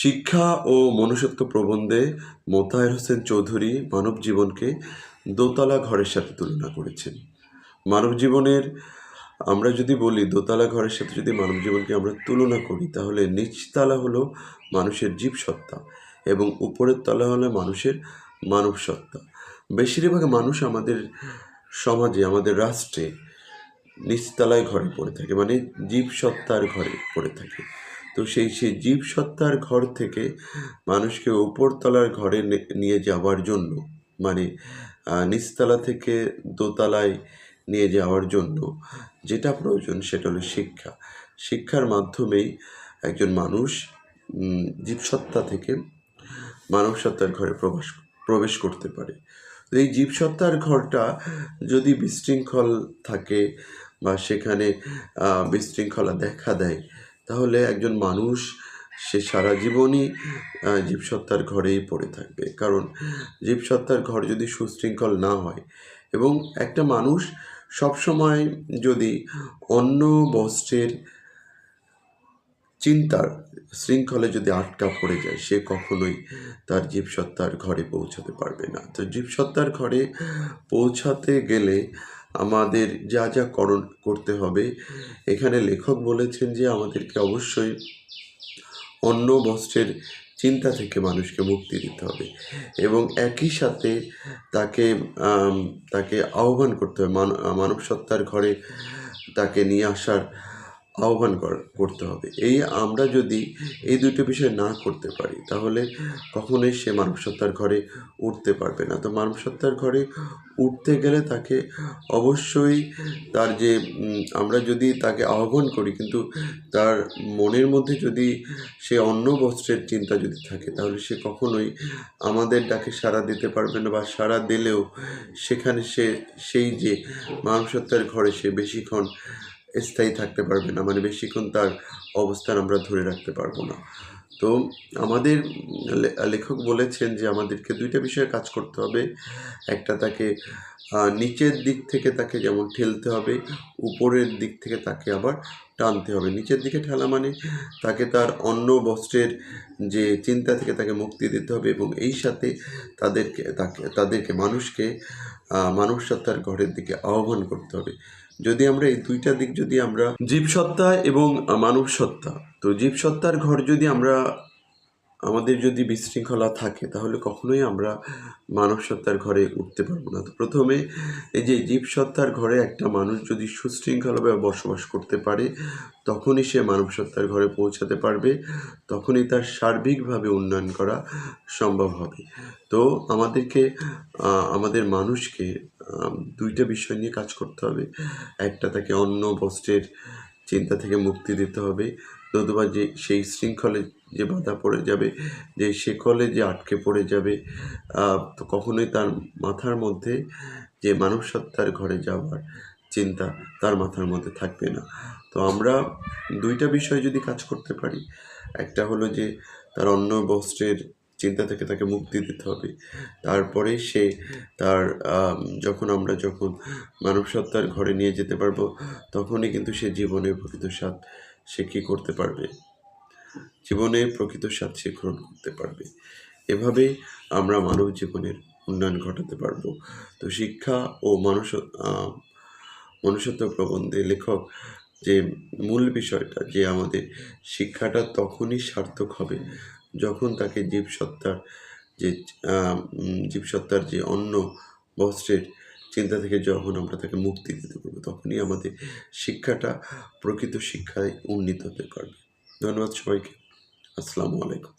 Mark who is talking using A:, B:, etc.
A: শিক্ষা ও মনুষ্যত্ব প্রবন্ধে মোতায়ের হোসেন চৌধুরী মানব জীবনকে দোতলা ঘরের সাথে তুলনা করেছেন। মানব জীবনের আমরা যদি বলি দোতলা ঘরের সাথে যদি মানব জীবনকে আমরা তুলনা করি, তাহলে নিচতলা হলো মানুষের জীবসত্তা এবং উপরের তলা হলো মানুষের মানব সত্তা। বেশিরভাগ মানুষ আমাদের সমাজে, আমাদের রাষ্ট্রে নিচতলায় ঘরে পড়ে থাকে, মানে জীবসত্তার ঘরে পড়ে থাকে। তো সেই জীবসত্তার ঘর থেকে মানুষকে উপরতলার ঘরে নিয়ে যাওয়ার জন্য, মানে নিচতলা থেকে দোতলায় নিয়ে যাওয়ার জন্য যেটা প্রয়োজন সেটা হলো শিক্ষা। শিক্ষার মাধ্যমেই একজন মানুষ জীবসত্তা থেকে মানব সত্তার ঘরে প্রবেশ করতে পারে। তো এই জীবসত্তার ঘরটা যদি বিশৃঙ্খল থাকে বা সেখানে বিশৃঙ্খলা দেখা দেয়, তাহলে একজন মানুষ সে সারা জীবনই জীবসত্তার ঘরেই পড়ে থাকবে। কারণ জীবসত্তার ঘর যদি সুশৃঙ্খল না হয় এবং একটা মানুষ সবসময় যদি অন্য বস্ত্রের চিন্তার শৃঙ্খলে যদি আটকা পড়ে যায়, সে কখনোই তার জীবসত্তার ঘরে পৌঁছাতে পারবে না। তো জীবসত্তার ঘরে পৌঁছাতে গেলে আমাদের যা যা করতে হবে, এখানে লেখক বলেছেন যে আমাদেরকে অবশ্যই অন্য বস্ত্রের চিন্তা থেকে মানুষকে মুক্তি দিতে হবে এবং একই সাথে তাকে আহ্বান করতে হবে, মানব সত্তার ঘরে তাকে নিয়ে আসার আহ্বান করতে হবে। আমরা যদি এই দুটো বিষয় না করতে পারি, তাহলে কখনোই সে মানব সত্তার ঘরে উঠতে পারবে না। তো মানব সত্তার ঘরে উঠতে গেলে তাকে অবশ্যই তার যে আমরা যদি তাকে আহ্বান করি, কিন্তু তার মনের মধ্যে যদি সে অন্য বস্ত্রের চিন্তা যদি থাকে, তাহলে সে কখনোই আমাদের ডাকে সাড়া দিতে পারবে না, বা সাড়া দিলেও সেখানে সেই যে মানব সত্তার ঘরে সে বেশিক্ষণ স্থায়ী থাকতে পারবে না, মানে বেশিক্ষণ তার অবস্থান আমরা ধরে রাখতে পারবো না। তো আমাদের লেখক বলেছেন যে আমাদেরকে দুইটা বিষয়ে কাজ করতে হবে। একটা, তাকে নিচের দিক থেকে তাকে যেমন ঠেলতে হবে, উপরের দিক থেকে তাকে আবার টানতে হবে। নিচের দিকে ঠেলা মানে তাকে তার অন্য বস্ত্রের যে চিন্তা থেকে তাকে মুক্তি দিতে হবে এবং এই সাথে তাদেরকে মানুষকে মানব সত্তার ঘরের দিকে আহ্বান করতে হবে। যদি আমরা এই দুইটা দিক যদি আমরা জীবসত্তা এবং মানব সত্তা, তো জীবসত্তার ঘর যদি আমাদের যদি বিশৃঙ্খলা থাকে, তাহলে কখনোই আমরা মানব সত্তার ঘরে উঠতে পারবো না। তো প্রথমে এই যে জীবসত্তার ঘরে একটা মানুষ যদি সুশৃঙ্খলভাবে বসবাস করতে পারে, তখনই সে মানব সত্তার ঘরে পৌঁছাতে পারবে, তখনই তার সার্বিকভাবে উন্নয়ন করা সম্ভব হবে। তো আমাদের মানুষকে দুইটা বিষয় নিয়ে কাজ করতে হবে। একটা, তাকে অন্য বস্ত্রের চিন্তা থেকে মুক্তি দিতে হবে, নতুবা যে সেই শৃঙ্খলে যে বাধা পড়ে যাবে, যে শেকলে যে আটকে পড়ে যাবে, তো কখনোই তার মাথার মধ্যে যে মানব সত্তার ঘরে যাওয়ার চিন্তা তার মাথার মধ্যে থাকবে না। তো আমরা দুইটা বিষয় যদি কাজ করতে পারি, একটা হলো যে তার অন্য বস্ত্রের চিন্তা থেকে তাকে মুক্তি দিতে হবে, তারপরে সে যখন মানব সত্তার ঘরে নিয়ে যেতে পারবো, তখনই কিন্তু সে জীবনের প্রকৃত স্বাদ সে কী করতে পারবে, জীবনের প্রকৃত স্বাদ সে গ্রহণ করতে পারবে। এভাবেই আমরা মানব জীবনের উন্নয়ন ঘটাতে পারবো। তো শিক্ষা ও মনুষ্যত্ব প্রবন্ধে লেখক যে মূল বিষয়টা, যে আমাদের শিক্ষাটা তখনই সার্থক হবে যখন তাকে জীবসত্তার যে অন্য বস্ত্রের চিন্তা থেকে যখন আমরা তাকে মুক্তি দিতে পারবো, তখনই আমাদের শিক্ষাটা প্রকৃত শিক্ষায় উন্নীত হতে পারবে। ধন্যবাদ সবাইকে। আসসালামু আলাইকুম।